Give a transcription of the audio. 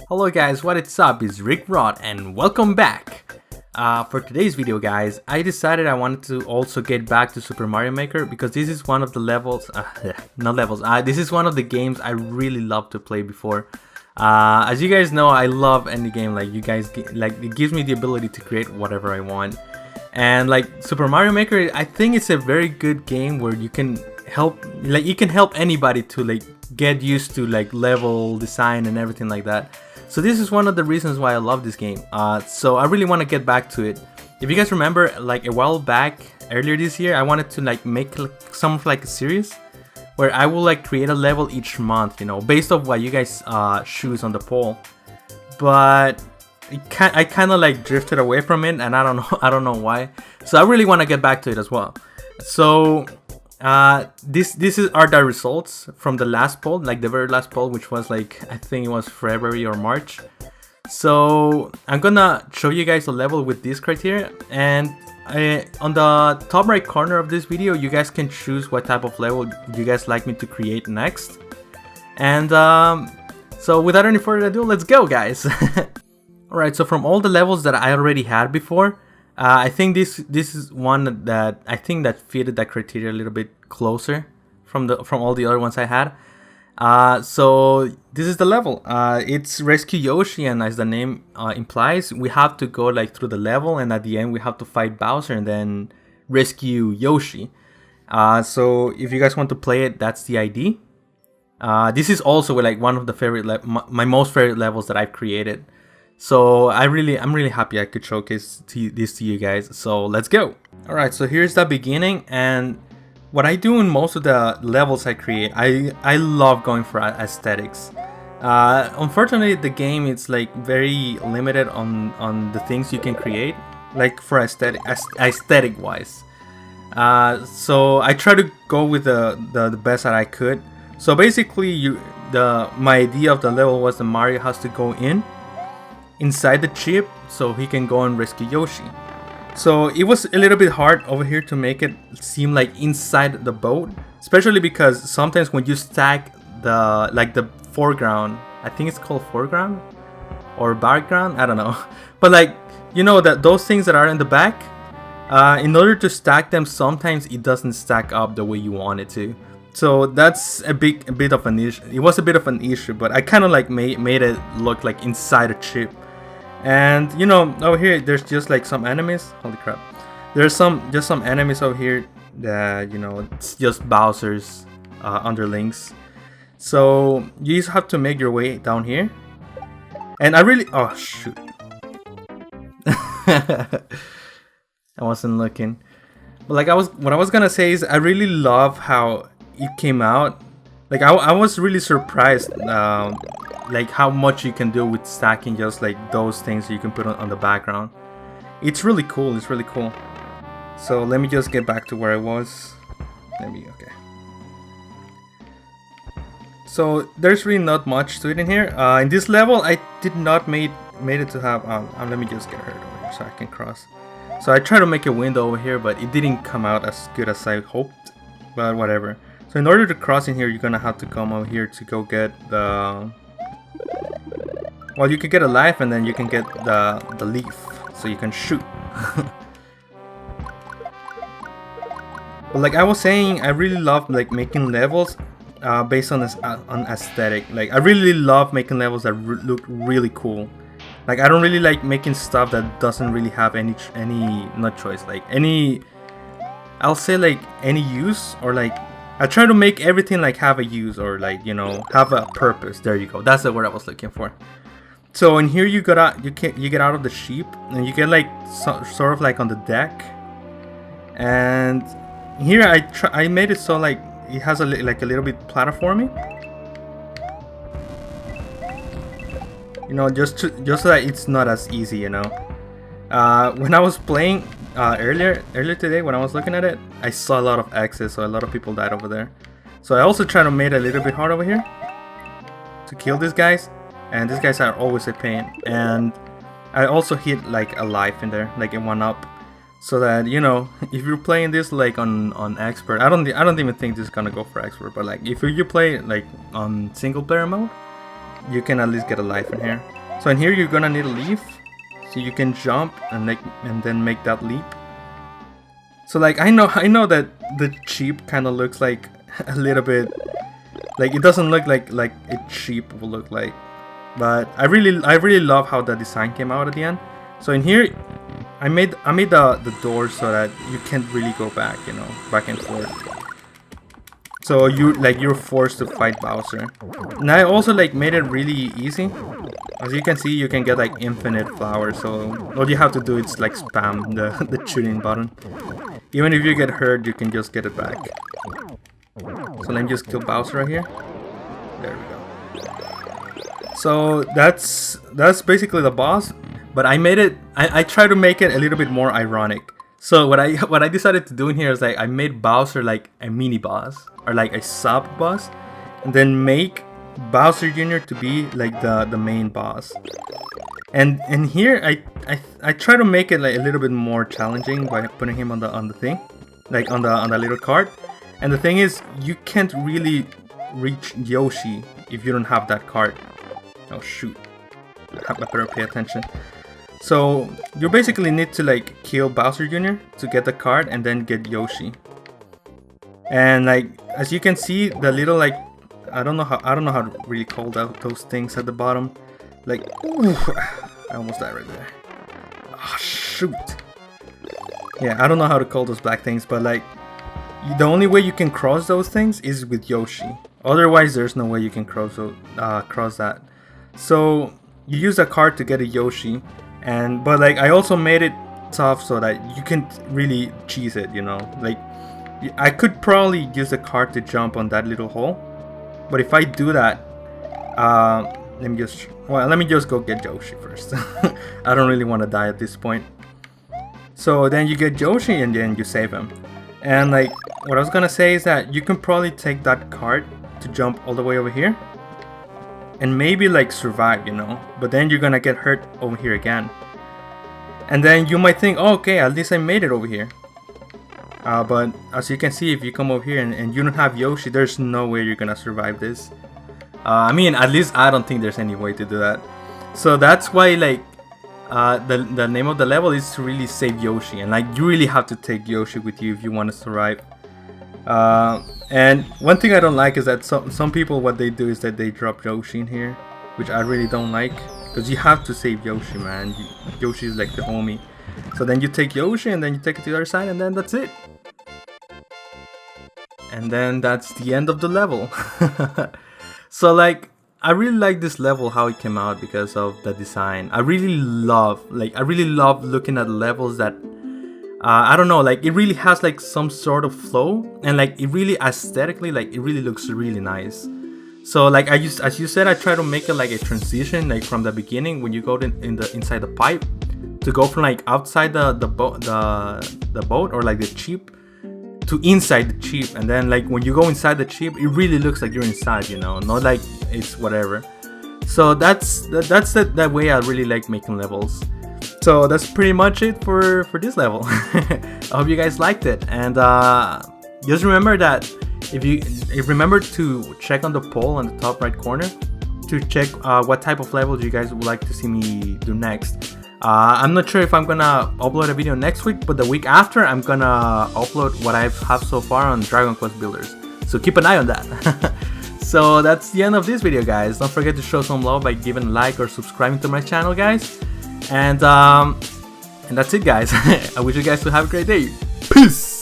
Hello guys, what is up? It's Rick Rod and welcome back! For today's video guys, I decided I wanted to also get back to Super Mario Maker because this is one of the levels, this is one of the games I really loved to play before. As you guys know, I love any game, like it gives me the ability to create whatever I want. And like Super Mario Maker, I think it's a very good game where you can help anybody to get used to level design and everything like that. So this is one of the reasons why I love this game. So I really want to get back to it. If you guys remember, a while back, earlier this year, I wanted to make some of a series where I will create a level each month, you know, based off what you guys choose on the poll. But I kind of drifted away from it, and I don't know why. So I really want to get back to it as well. So this are the results from the last poll, the very last poll, which was I think it was February or March. So I'm gonna show you guys a level with this criteria, and on the top right corner of this video you guys can choose what type of level you guys like me to create next. And so without any further ado, let's go guys. Alright, so from all the levels that I already had before, I think this is one that I think that fitted that criteria a little bit closer from all the other ones I had. So this is the level. It's Rescue Yoshi, and as the name implies, we have to go through the level, and at the end we have to fight Bowser and then rescue Yoshi. So if you guys want to play it, that's the ID. This is also one of the my most favorite levels that I've created. So I'm really happy I could showcase this to you guys. So let's go. Alright, so here's the beginning, and what I do in most of the levels I create, I love going for aesthetics. Unfortunately, the game is very limited on the things you can create, for aesthetic wise. So I try to go with the best that I could. So basically, my idea of the level was that Mario has to go inside the chip so he can go and rescue Yoshi. So it was a little bit hard over here to make it seem like inside the boat, especially because sometimes when you stack the foreground, I think it's called foreground or background, I don't know, but you know that those things that are in the back, in order to stack them, sometimes it doesn't stack up the way you want it to. So that's a bit of an issue. It was a bit of an issue, but I kind of made it look like inside a chip. And you know, over here there's just some enemies. Holy crap! There's just some enemies over here that, you know, it's just Bowser's underlings. So you just have to make your way down here. And oh shoot! I wasn't looking. But what I was gonna say is I really love how it came out. I was really surprised how much you can do with stacking just those things you can put on the background. It's really cool. It's really cool. So let me just get back to where I was. Okay. So there's really not much to it in here. In this level, I did not made it to have. Let me just get her over here so I can cross. So I tried to make a window over here, but it didn't come out as good as I hoped. But whatever. So in order to cross in here, you're gonna have to come over here to go get the. Well, you can get a life, and then you can get the leaf, so you can shoot. But like I was saying, I really love making levels based on aesthetic. I really love making levels that look really cool. I don't really like making stuff that doesn't really have any not choice I'll say any use, or I try to make everything have a use, or you know, have a purpose. There you go. That's the word I was looking for. So in here you get out of the sheep, and you get sort of on the deck. And here I made it so it has a little bit platforming. You know, just so that it's not as easy, you know. When I was playing earlier today, when I was looking at it, I saw a lot of X's, so a lot of people died over there. So I also try to make it a little bit hard over here to kill these guys, and these guys are always a pain. And I also hit a life in there, a 1-up, so that, you know, if you're playing this on expert, I don't even think this is gonna go for expert, but if you play on single player mode, you can at least get a life in here. So in here you're gonna need a leaf, so you can jump and then make that leap. So like I know that the cheap kind of looks like a little bit like it doesn't look like a cheap will look like, but I really love how the design came out at the end. So in here I made the doors so that you can't really go back, you know, back and forth. So you're forced to fight Bowser. And I also like made it really easy. As you can see, you can get like infinite flowers. So all you have to do is like spam the shooting button. Even if you get hurt, you can just get it back. So let me just kill Bowser right here. There we go. So that's basically the boss. But I made it. I tried to make it a little bit more ironic. So what I decided to do in here is like I made Bowser like a mini boss or like a sub boss, and then make Bowser Jr. to be like the main boss. And in here I try to make it like a little bit more challenging by putting him on the thing, like on the little cart. And the thing is, you can't really reach Yoshi if you don't have that cart. Oh shoot! I better pay attention. So you basically need to like kill Bowser Jr. to get the card and then get Yoshi. And like as you can see, the little like I don't know how to really call out those things at the bottom. Like ooh, I almost died right there. Oh shoot. Yeah, I don't know how to call those black things, but like the only way you can cross those things is with Yoshi. Otherwise, there's no way you can cross that. So you use a card to get a Yoshi. But like I also made it tough so that you can really cheese it, you know. Like I could probably use a card to jump on that little hole, but if I do that, let me just go get Yoshi first. I don't really want to die at this point. So then you get Yoshi and then you save him. And like what I was gonna say is that you can probably take that card to jump all the way over here and maybe like survive, you know, but then you're gonna get hurt over here again. And then you might think, oh, okay, at least I made it over here. But as you can see, if you come over here and you don't have Yoshi, there's no way you're gonna survive this. I mean, at least I don't think there's any way to do that. So that's why like the name of the level is to really save Yoshi, and like you really have to take Yoshi with you if you want to survive. And one thing I don't like is that some people, what they do is that they drop Yoshi in here, which I really don't like, because you have to save Yoshi, man. Yoshi is like the homie. So then you take Yoshi and then you take it to the other side, and then that's it. And then that's the end of the level. So like I really like this level, how it came out, because of the design. I really love looking at levels that I don't know, like it really has like some sort of flow, and like it really aesthetically, like it really looks really nice. So like as you said, I try to make it like a transition, like from the beginning when you go inside the pipe, to go from like outside the boat or like the chip to inside the chip, and then like when you go inside the chip, it really looks like you're inside, you know, not like it's whatever. So that's the way I really like making levels. So that's pretty much it for this level. I hope you guys liked it, and just remember that remember to check on the poll on the top right corner to check what type of levels you guys would like to see me do next. I'm not sure if I'm gonna upload a video next week, but the week after I'm gonna upload what I have so far on Dragon Quest Builders. So keep an eye on that. So that's the end of this video, guys. Don't forget to show some love by giving a like or subscribing to my channel, guys. And that's it, guys. I wish you guys to have a great day. Peace!